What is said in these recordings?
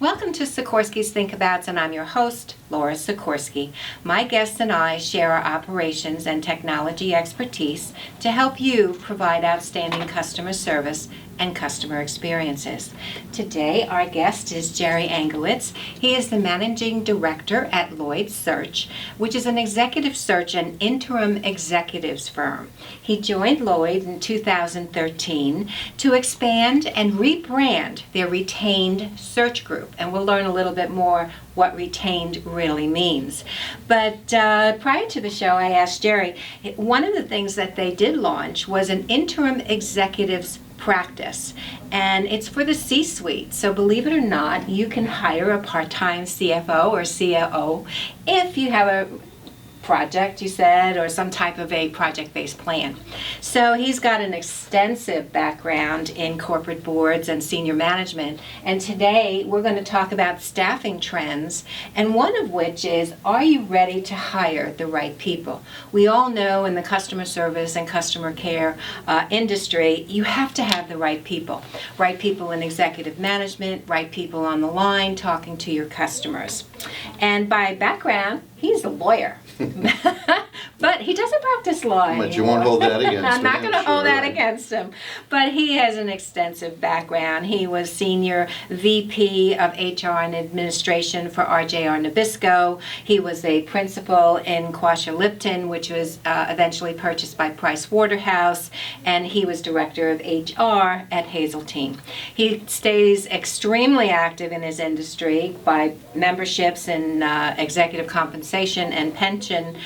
Welcome to Sikorski's Think Abouts, and I'm your host, Laura Sikorski. My guests and I share our operations and technology expertise to help you provide outstanding customer service and customer experiences. Today, our guest is Jerry Angowitz. He is the Managing Director at Lloyd Search, which is an executive search and interim executives firm. He joined Lloyd in 2013 to expand and rebrand their retained search group, and we'll learn a little bit more what retained really means. But prior to the show, I asked Jerry, one of the things that they did launch was an interim executives practice, and it's for the C-suite. So believe it or not, you can hire a part-time CFO or COO if you have a project, you said, or some type of a project-based plan. So he's got an extensive background in corporate boards and senior management, and today we're going to talk about staffing trends, and one of which is, are you ready to hire the right people? We all know in the customer service and customer care industry, you have to have the right people in executive management, right people on the line talking to your customers. And by background, he's a lawyer. But he doesn't practice law anymore. But you won't hold that against him. I'm not going to hold that against him. But he has an extensive background. He was Senior VP of HR and Administration for RJR Nabisco. He was a principal in Quasha Lipton, which was eventually purchased by Price Waterhouse, and he was Director of HR at Hazeltine. He stays extremely active in his industry by memberships in executive compensation and pension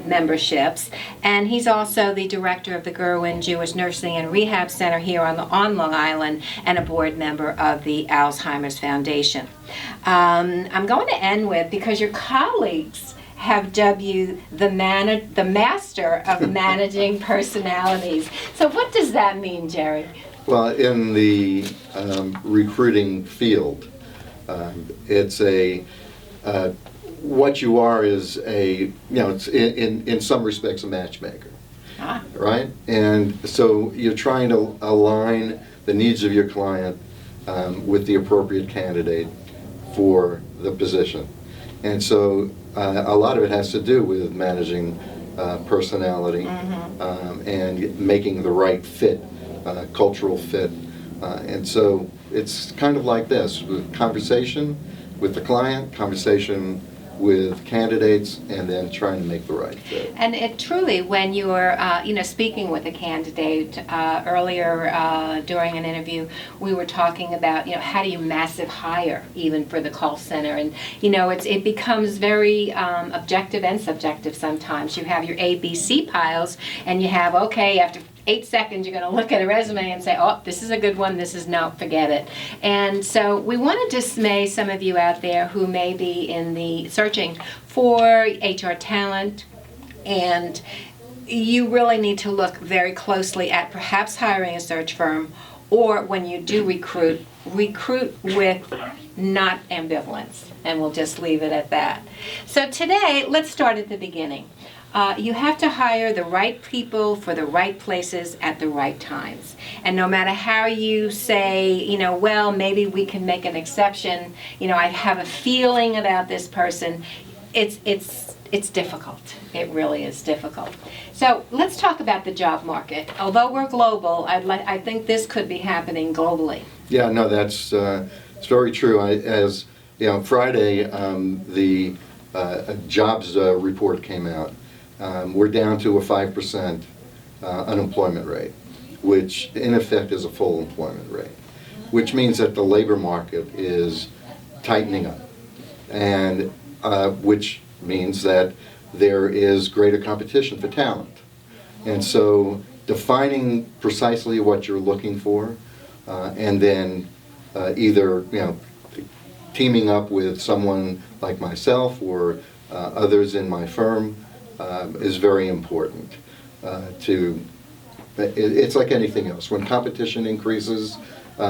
memberships, and he's also the director of the Gerwin Jewish Nursing and Rehab Center here on Long Island, and a board member of the Alzheimer's Foundation. I'm going to end with, because your colleagues have dubbed you the master of managing personalities. So what does that mean, Jerry? Well, in the recruiting field, it's a what you are is it's in some respects a matchmaker, right? And so you're trying to align the needs of your client with the appropriate candidate for the position. And so a lot of it has to do with managing personality and making the right fit, cultural fit. And so it's kind of like this, with conversation with the client, conversation with candidates, and then trying to make the right fit. And it truly, when you're speaking with a candidate earlier during an interview, we were talking about how do you massive hire even for the call center, and it becomes very objective and subjective sometimes. You have your ABC piles, and you have, okay, after 8 seconds, you're going to look at a resume and say, oh, this is a good one, this is no, forget it. And so we want to dismay some of you out there who may be in the searching for HR talent, and you really need to look very closely at perhaps hiring a search firm, or when you do recruit with not ambivalence, and we'll just leave it at that. So today, let's start at the beginning. You have to hire the right people for the right places at the right times. And no matter how you say, well, maybe we can make an exception, I have a feeling about this person, it's difficult. It really is difficult. So let's talk about the job market. Although we're global, I think this could be happening globally. Yeah, no, that's it's very true. As Friday, the jobs report came out. We're down to a 5% unemployment rate, which in effect is a full employment rate, which means that the labor market is tightening up, and which means that there is greater competition for talent. And so defining precisely what you're looking for, and then either teaming up with someone like myself or others in my firm is very important. It's like anything else. When competition increases,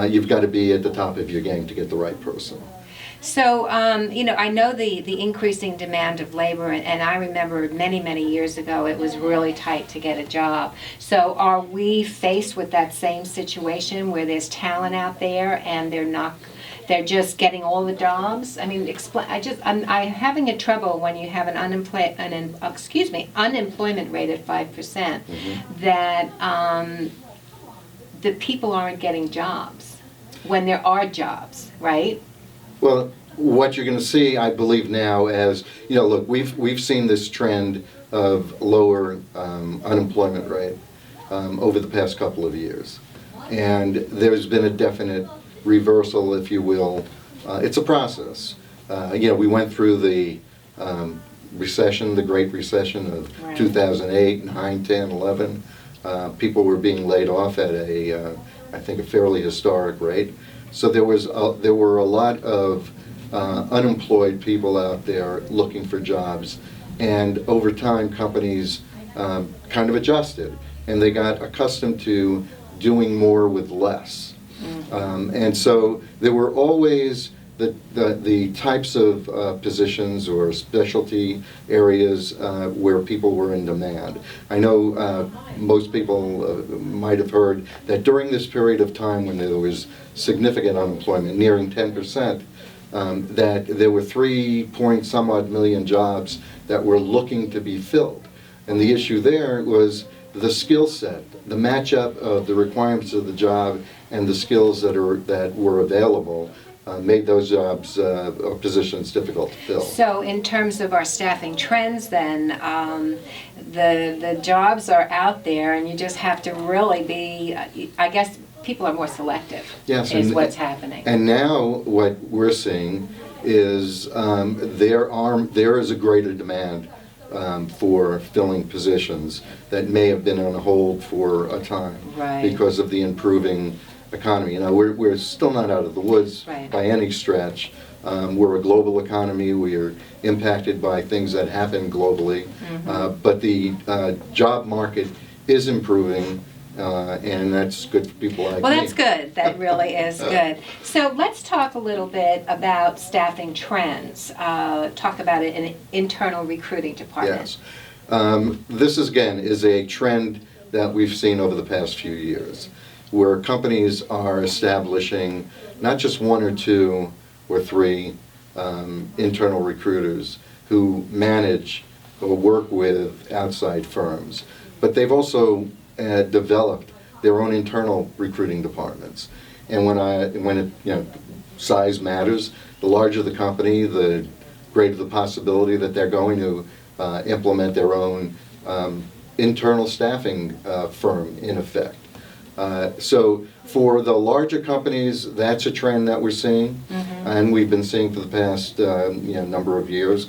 you've got to be at the top of your game to get the right person. So, I know the increasing demand of labor, and I remember many years ago it was really tight to get a job. So are we faced with that same situation where there's talent out there and they're they're just getting all the jobs? I mean, explain. I'm having a trouble when you have an unemployment rate at 5%, that the people aren't getting jobs when there are jobs, right? Well, what you're going to see, I believe now, as look, we've seen this trend of lower unemployment rate over the past couple of years, and there's been a definite reversal, if you will. It's a process. We went through the recession, the Great Recession of 2008, 9, 10, 11. People were being laid off at I think, a fairly historic rate. So there were a lot of unemployed people out there looking for jobs, and over time companies kind of adjusted, and they got accustomed to doing more with less. And so there were always the types of positions or specialty areas where people were in demand. I know most people might have heard that during this period of time when there was significant unemployment, nearing 10%, that there were 3-point-some-odd million jobs that were looking to be filled. And the issue there was the skill set, the matchup of the requirements of the job and the skills that were available made those jobs or positions difficult to fill. So in terms of our staffing trends then, the jobs are out there, and you just have to really be, I guess people are more selective, yes, is what's happening. And now what we're seeing is there is a greater demand for filling positions that may have been on hold for a time because of the improving economy. We're still not out of the woods by any stretch. We're a global economy. We are impacted by things that happen globally. But the job market is improving, and that's good for people like me. Well, that's good. That really is good. So let's talk a little bit about staffing trends. Talk about it in an internal recruiting department. Yes. This, again, is a trend that we've seen over the past few years, where companies are establishing not just 1 or 2 or 3 internal recruiters who manage or work with outside firms, but they've also developed their own internal recruiting departments. And size matters. The larger the company, the greater the possibility that they're going to implement their own internal staffing firm, in effect. So for the larger companies, that's a trend that we're seeing, and we've been seeing for the past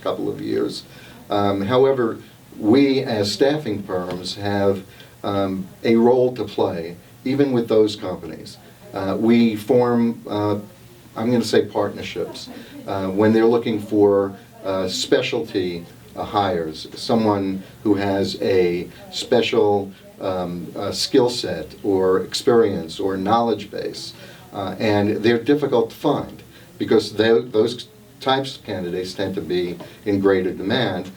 couple of years. However, we as staffing firms have a role to play, even with those companies. We form, I'm going to say, partnerships when they're looking for specialty hires, someone who has a special skill set or experience or knowledge base, and they're difficult to find because those types of candidates tend to be in greater demand.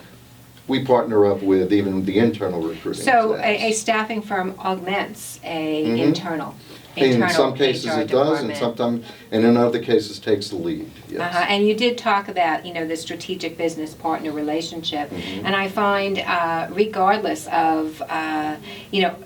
We partner up with even the internal recruiting. So a staffing firm augments a internal In some cases HR it does, department. and in other cases takes the lead. Yes. And you did talk about, the strategic business partner relationship, and I find, regardless of,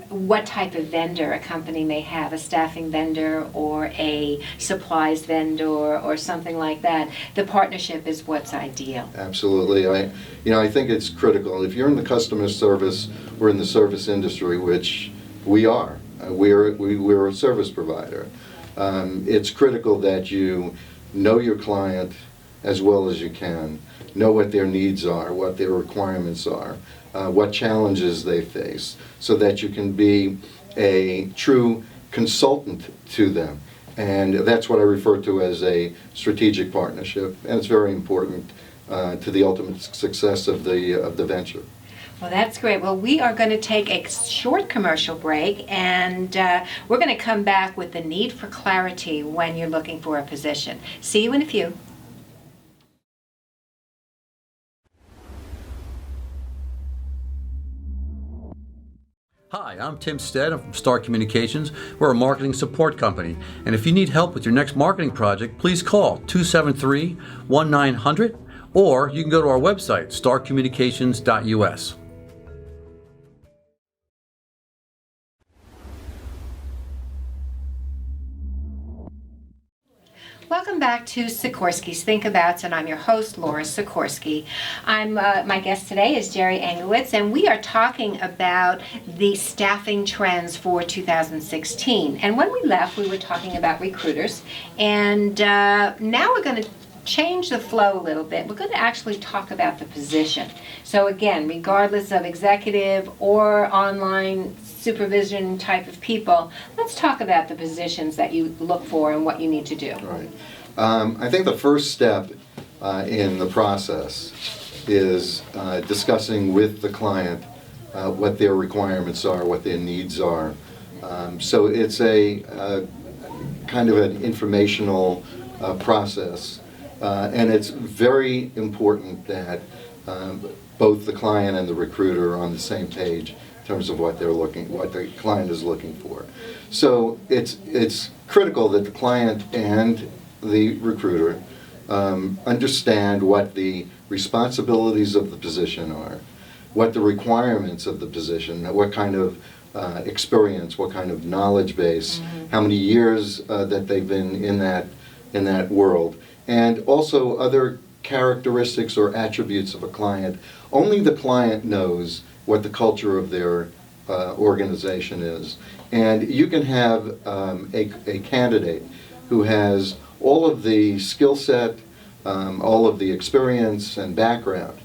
what type of vendor a company may have, a staffing vendor or a supplies vendor or something like that, the partnership is what's ideal. Absolutely. I think it's critical. If you're in the customer service or in the service industry, which we are, we're a service provider. It's critical that you know your client as well as you can, know what their needs are, what their requirements are, what challenges they face, so that you can be a true consultant to them. And that's what I refer to as a strategic partnership, and it's very important to the ultimate success of the venture. Well, that's great. Well, we are going to take a short commercial break, and we're going to come back with the need for clarity when you're looking for a position. See you in a few. Hi, I'm Tim Stead. I'm from Star Communications. We're a marketing support company. And if you need help with your next marketing project, please call 273-1900 or you can go to our website, starcommunications.us. Welcome back to Sikorski's Think Abouts, and I'm your host, Laura Sikorski. My guest today is Jerry Angowitz, and we are talking about the staffing trends for 2016. And when we left, we were talking about recruiters, and now we're going to change the flow a little bit. We're going to actually talk about the position. So again, regardless of executive or online supervision type of people, let's talk about the positions that you look for and what you need to do. All right. I think the first step in the process is discussing with the client what their requirements are, what their needs are. So it's a kind of an informational process, and it's very important that both the client and the recruiter are on the same page in terms of what the client is looking for. So it's critical that the client and the recruiter understand what the responsibilities of the position are, what the requirements of the position, what kind of experience, what kind of knowledge base, how many years that they've been in that world, and also other characteristics or attributes of a client. Only the client knows what the culture of their organization is. And you can have a candidate who has all of the skill set, all of the experience and background,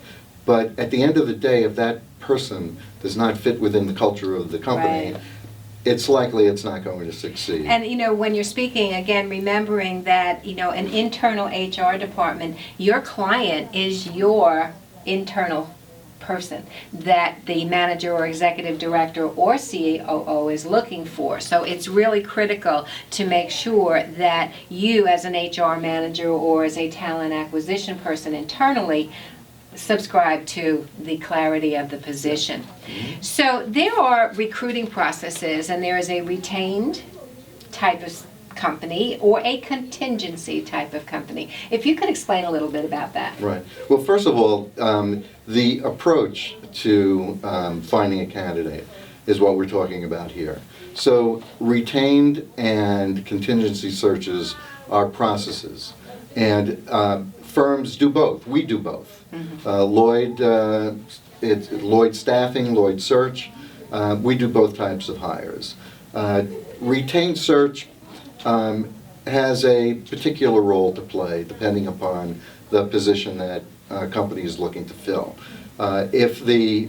but at the end of the day, if that person does not fit within the culture of the company, it's likely it's not going to succeed. And when you're speaking, again, remembering that an internal HR department, your client is your internal person that the manager or executive director or COO is looking for. So it's really critical to make sure that you as an HR manager or as a talent acquisition person internally subscribe to the clarity of the position. So there are recruiting processes, and there is a retained type of company or a contingency type of company. If you could explain a little bit about that. Right. Well, first of all, the approach to finding a candidate is what we're talking about here. So retained and contingency searches are processes, and firms do both. We do both. Lloyd Staffing, Lloyd Search, we do both types of hires. Retained search has a particular role to play depending upon the position that a company is looking to fill. If the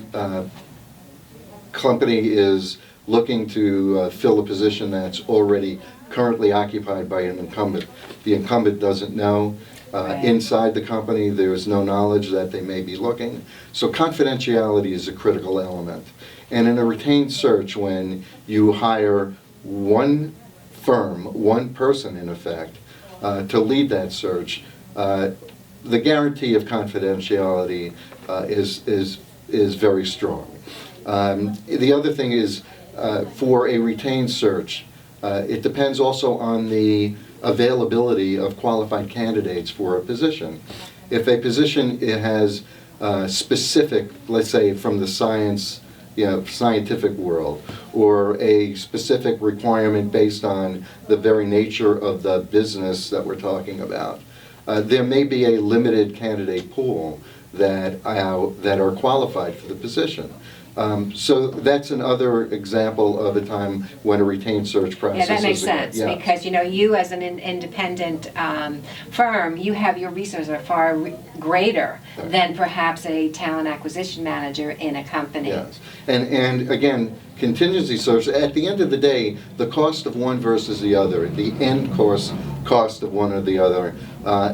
company is looking to fill a position that's already currently occupied by an incumbent, the incumbent doesn't know. Inside the company, there is no knowledge that they may be looking. So confidentiality is a critical element. And in a retained search, when you hire one firm, one person in effect, to lead that search, the guarantee of confidentiality is very strong. The other thing is, for a retained search, it depends also on the availability of qualified candidates for a position. If a position has specific, let's say from the scientific world, or a specific requirement based on the very nature of the business that we're talking about, there may be a limited candidate pool that are qualified for the position. So that's another example of a time when a retained search process. Yeah, that makes sense, because you as an independent firm, you have your resources are far greater than perhaps a talent acquisition manager in a company. Yes, and again, contingency search, at the end of the day, the cost of one versus the other, the end cost of one or the other,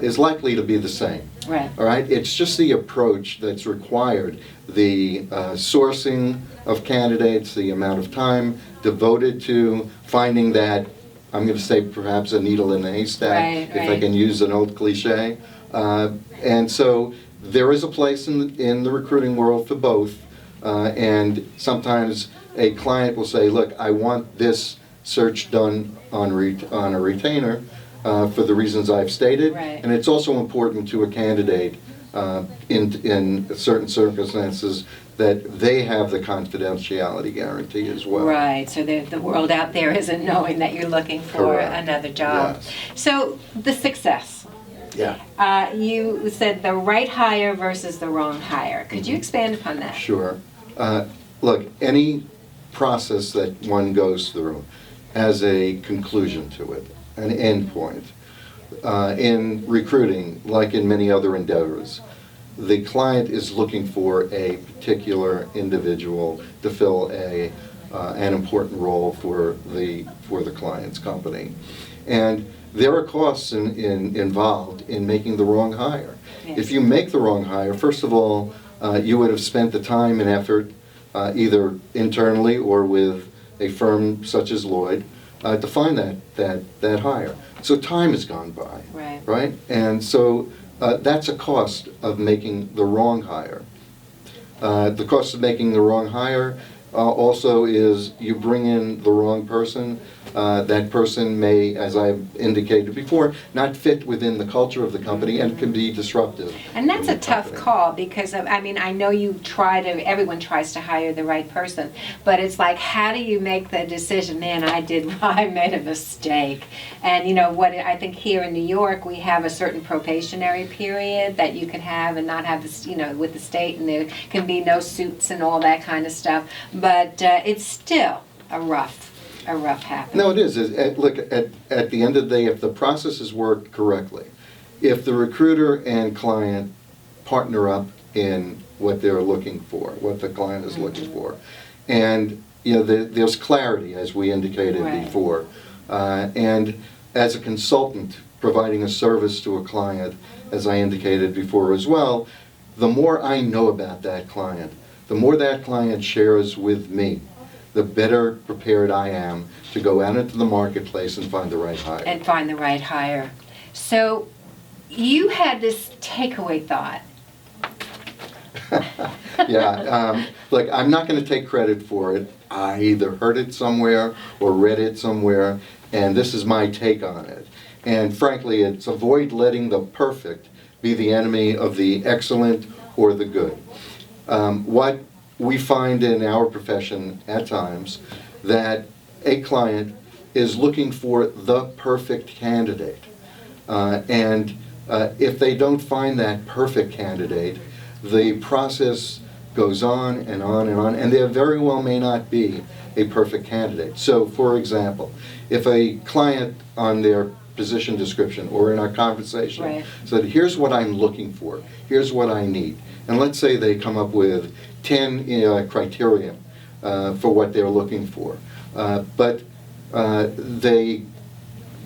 is likely to be the same. Right. All right. It's just the approach that's required, the sourcing of candidates, the amount of time devoted to finding that, I'm going to say perhaps a needle in a haystack, if I can use an old cliche. And so there is a place in the recruiting world for both, and sometimes a client will say, look, I want this search done on a retainer for the reasons I've stated. Right. And it's also important to a candidate in certain circumstances that they have the confidentiality guarantee as well. Right, so the world out there isn't knowing that you're looking for Correct. another job. Yes. So the success. Yeah. You said the right hire versus the wrong hire. Could you expand upon that? Sure. Look, any process that one goes through has a conclusion to it, an end point. In recruiting, like in many other endeavors, the client is looking for a particular individual to fill an important role for the client's company. And there are costs involved in making the wrong hire. Yes. If you make the wrong hire, first of all, you would have spent the time and effort either internally or with a firm such as Lloyd to find that hire. So time has gone by, right? And so that's a cost of making the wrong hire. The cost of making the wrong hire also is you bring in the wrong person. That person may, as I've indicated before, not fit within the culture of the company and can be disruptive. And that's in a the tough company. call because, I know everyone tries to hire the right person, but it's like, how do you make the decision, man, I made a mistake. And I think here in New York, we have a certain probationary period that you can have and not have this, with the state, and there can be no suits and all that kind of stuff. But it's still a rough happening. No, it is. Look, at the end of the day, if the process is worked correctly, if the recruiter and client partner up in what they're looking for, what the client is looking for, and there's clarity, as we indicated before, and as a consultant providing a service to a client, as I indicated before as well, the more I know about that client, the more that client shares with me, the better prepared I am to go out into the marketplace and find the right hire. So you had this takeaway thought. Yeah, look, I'm not going to take credit for it. I either heard it somewhere or read it somewhere, and this is my take on it. And frankly, it's avoid letting the perfect be the enemy of the excellent or the good. What we find in our profession at times that a client is looking for the perfect candidate. And if they don't find that perfect candidate, the process goes on and on and on, and there very well may not be a perfect candidate. So, for example, if a client on their position description or in our conversation said, here's what I'm looking for, here's what I need, and let's say they come up with 10 criteria for what they're looking for, but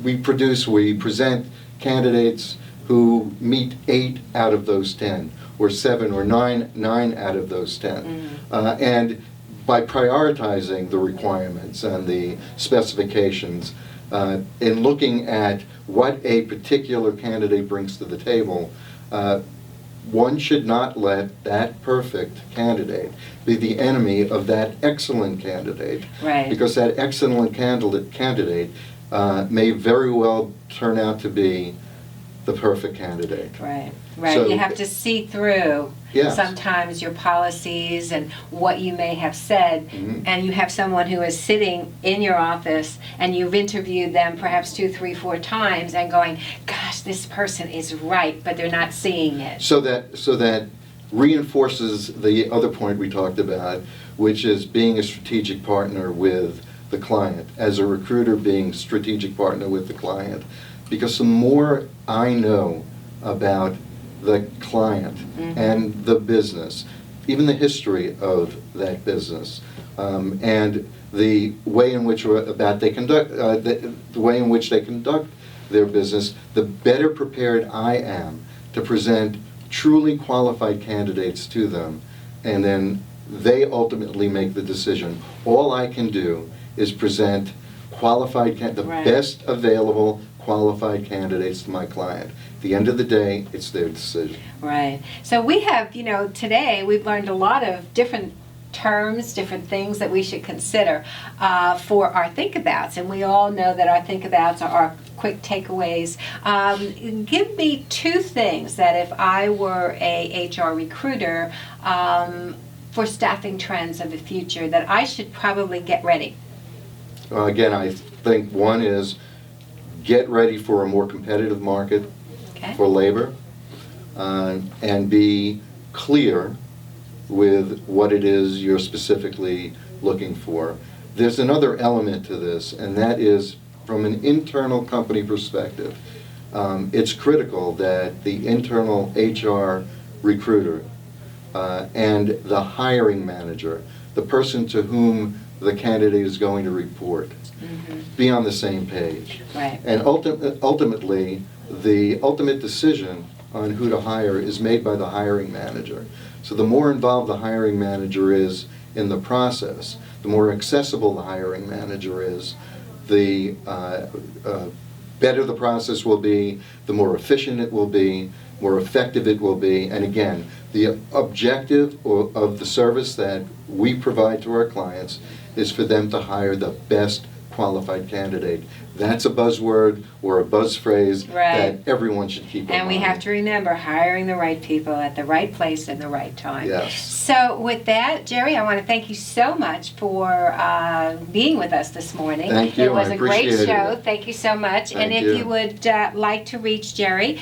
we present candidates who meet 8 out of those 10, or 7 or 9 out of those 10. And by prioritizing the requirements and the specifications, in looking at what a particular candidate brings to the table, one should not let that perfect candidate be the enemy of that excellent candidate. Because that excellent candidate may very well turn out to be the perfect candidate. So, you have to see through sometimes your policies and what you may have said, and you have someone who is sitting in your office and you've interviewed them perhaps 2, 3, 4 times and going, gosh, this person is right, but they're not seeing it. So that reinforces the other point we talked about, which is being a strategic partner with the client, as a recruiter being strategic partner with the client. Because the more I know about the client and the business, even the history of that business, and the way in which they conduct their business, the better prepared I am to present truly qualified candidates to them, and then they ultimately make the decision. All I can do is present the best available qualified candidates to my client. At the end of the day, it's their decision. So we have, today we've learned a lot of different terms, different things that we should consider for our think-abouts. And we all know that our think-abouts are our quick takeaways. Give me 2 things that if I were a HR recruiter for staffing trends of the future that I should probably get ready. Again, I think one is get ready for a more competitive market for labor, and be clear with what it is you're specifically looking for. There's another element to this, and that is from an internal company perspective. It's critical that the internal HR recruiter and the hiring manager, the person to whom the candidate is going to report, be on the same page. Right. And ultimately, the ultimate decision on who to hire is made by the hiring manager. So the more involved the hiring manager is in the process, the more accessible the hiring manager is, the better the process will be, the more efficient it will be, more effective it will be. And again, the objective of the service that we provide to our clients is for them to hire the best qualified candidate. That's a buzzword or a buzz phrase that everyone should keep in mind. And we have to remember hiring the right people at the right place at the right time. Yes. So with that, Jerry, I want to thank you so much for being with us this morning. Thank you. It was a great appreciate show. it. Thank you so much. Thank and if you. you would like to reach Jerry,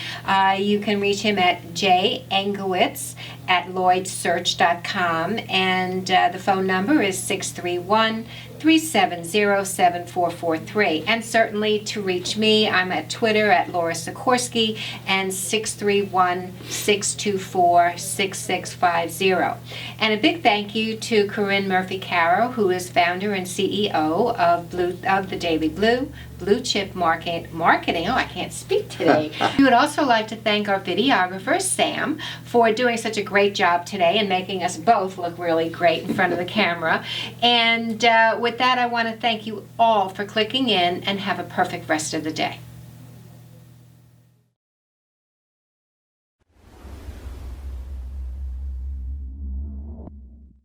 you can reach him at Angowitz at lloydsearch.com, and the phone number is 631-370-7443. And certainly to reach me, I'm at Twitter at Laura Sikorski and 631-624-6650. And a big thank you to Corinne Murphy-Caro, who is founder and CEO of the Daily Blue Chip Marketing. Oh, I can't speak today. We would also like to thank our videographer, Sam, for doing such a great job today and making us both look really great in front of the camera. And with that, I want to thank you all for clicking in, and have a perfect rest of the day.